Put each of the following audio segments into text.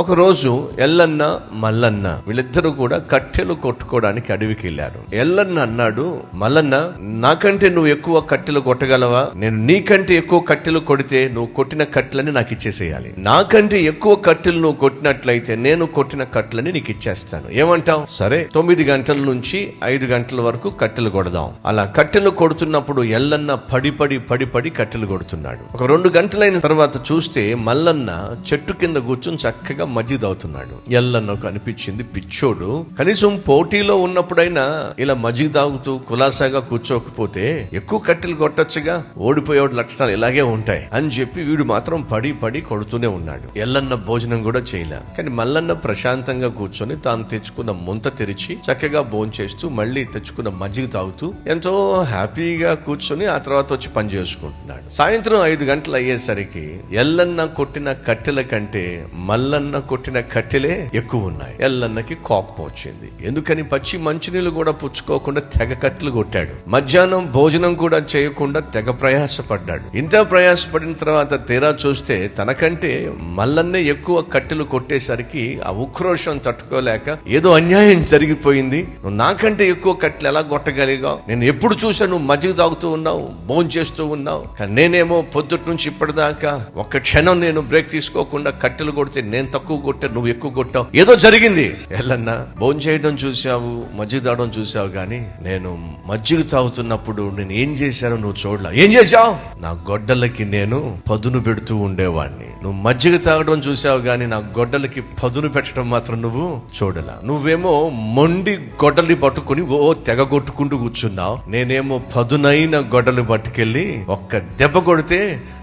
ఒకరోజు ఎల్లన్న మల్లన్న వీళ్ళిద్దరూ కూడా కట్టెలు కొట్టుకోవడానికి అడవికి వెళ్ళారు. ఎల్లన్న అన్నాడు, మల్లన్న నాకంటే నువ్వు ఎక్కువ కట్టెలు కొట్టగలవా? నేను నీకంటే ఎక్కువ కట్టెలు కొడితే నువ్వు కొట్టిన కట్టెలని నాకు ఇచ్చేసేయాలి. నాకంటే ఎక్కువ కట్టెలు నువ్వు కొట్టినట్లయితే నేను కొట్టిన కట్టెలని నీకు ఇచ్చేస్తాను. ఏమంటావు? సరే, 9 గంటల నుంచి 5 గంటల వరకు కట్టెలు కొడదాం. అలా కట్టెలు కొడుతున్నప్పుడు ఎల్లన్న పడి కట్టెలు కొడుతున్నాడు. ఒక 2 గంటలైన తర్వాత చూస్తే మల్లన్న చెట్టు కింద కూర్చొని చక్కగా మజ్జిగ తాగుతున్నాడు. ఎల్లన్నకు అనిపించింది, పిచ్చోడు కనీసం పోటీలో ఉన్నప్పుడైనా ఇలా మజ్జిగ తాగుతూ కులాసాగా కూర్చోకపోతే ఎక్కువ కట్టెలు కొట్టొచ్చుగా, ఓడిపోయేవాడు లక్షణాలు ఇలాగే ఉంటాయి అని చెప్పి వీడు మాత్రం పడి కొడుతూనే ఉన్నాడు. ఎల్లన్న భోజనం కూడా చేయలే. కానీ మల్లన్న ప్రశాంతంగా కూర్చొని తాను తెచ్చుకున్న ముంత తెరిచి చక్కగా భోంచేస్తూ మళ్ళీ తెచ్చుకున్న మజ్జిగ తాగుతూ ఎంతో హ్యాపీగా కూర్చొని ఆ తర్వాత వచ్చి పని చేసుకుంటున్నాడు. సాయంత్రం 5 గంటలు అయ్యేసరికి ఎల్లన్న కొట్టిన కట్టెల కంటే మల్లన్న కొట్టిన కట్టెలే ఎక్కువ ఉన్నాయి. ఎల్లన్నకి కోపం వచ్చింది. ఎందుకని పచ్చి మంచినీళ్ళు కూడా పుచ్చుకోకుండా తెగ కట్టెలు కొట్టాడు. మధ్యాహ్నం భోజనం కూడా చేయకుండా తెగ ప్రయాసపడ్డాడు. ఇంత ప్రయాసపడిన తర్వాత తీరా చూస్తే తనకంటే మల్లన్నే ఎక్కువ కట్టెలు కొట్టేసరికి ఆ ఉక్రోషం తట్టుకోలేక ఏదో అన్యాయం జరిగిపోయింది, నువ్వు నాకంటే ఎక్కువ కట్టెలు ఎలా కొట్టగలిగావు? నేను ఎప్పుడు చూసా నువ్వు మజ్జిగ తాగుతూ ఉన్నావు, భోజనం చేస్తూ ఉన్నావు, కానీ నేనేమో పొద్దుటి నుంచి ఇప్పటిదాకా ఒక్క క్షణం నేను బ్రేక్ తీసుకోకుండా కట్టెలు కొడితే నేను తక్కువ కొట్టా, నువ్వు ఎక్కువ కొట్టావు, ఏదో జరిగింది. ఎల్లన్న భోజనం చేయడం చూసావు, మజ్జిగ తాగడం చూసావు, కానీ నేను మజ్జిగ తాగుతున్నప్పుడు నేను ఏం చేశానో నువ్వు చూడలా. ఏం చేశావు? నా గొడ్డలకి నేను పదును పెడుతూ ఉండేవాడిని. నువ్వు మజ్జిగ తాగడం చూసావు, కానీ నా గొడ్డలకి పదును పెట్టడం మాత్రం నువ్వు చూడలా. నువ్వేమో మొండి గొడ్డలి పట్టుకుని ఓ తెగ కొట్టుకుంటూ కూర్చున్నావు. నేనేమో పదునైన గొడ్డలు పట్టుకెళ్ళి ఒక్క దెబ్బ కొడితే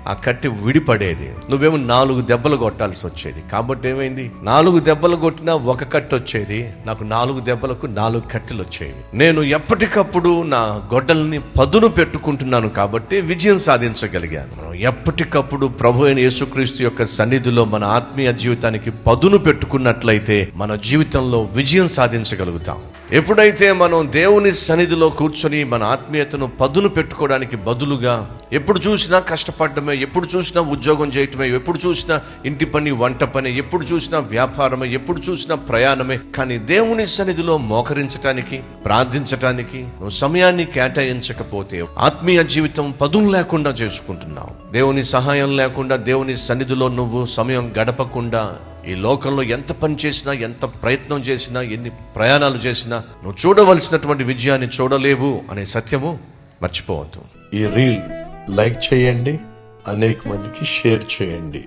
ఆ కట్టె విడిపడేది. నువ్వేమో 4 దెబ్బలు కొట్టాల్సి వచ్చేది. కాబట్టి ఏమైంది? 4 దెబ్బలు కొట్టినా ఒక కట్టె వచ్చేది, నాకు 4 దెబ్బలకు 4 కట్టెలు వచ్చేవి. నేను ఎప్పటికప్పుడు నా గొడ్డల్ని పదును పెట్టుకుంటున్నాను కాబట్టి విజయం సాధించగలిగాను. ఎప్పటికప్పుడు ప్రభు అయిన యేసుక్రీస్తు యొక్క సన్నిధిలో మన ఆత్మీయ జీవితానికి పదును పెట్టుకున్నట్లయితే మన జీవితంలో విజయం సాధించగలుగుతాం. ఎప్పుడైతే మనం దేవుని సన్నిధిలో కూర్చొని మన ఆత్మీయతను పదును పెట్టుకోవడానికి బదులుగా ఎప్పుడు చూసినా కష్టపడమే, ఎప్పుడు చూసినా ఉద్యోగం చేయటమే, ఎప్పుడు చూసినా ఇంటి పని, వంట పని, ఎప్పుడు చూసినా వ్యాపారమే, ఎప్పుడు చూసినా ప్రయాణమే, కానీ దేవుని సన్నిధిలో మోకరించటానికి, ప్రార్థించటానికి నువ్వు సమయాన్ని కేటాయించకపోతే ఆత్మీయ జీవితం పదును లేకుండా చేసుకుంటున్నావు. దేవుని సహాయం లేకుండా, దేవుని సన్నిధిలో నువ్వు సమయం గడపకుండా ఈ లోకంలో ఎంత పని చేసినా, ఎంత ప్రయత్నం చేసినా, ఎన్ని ప్రయాణాలు చేసినా నువ్వు చూడవలసినటువంటి విజయాన్ని చూడలేవు అనే సత్యము మర్చిపోవద్దు. ఈ రీల్ లైక్ చేయండి, అనేక మందికి షేర్ చేయండి.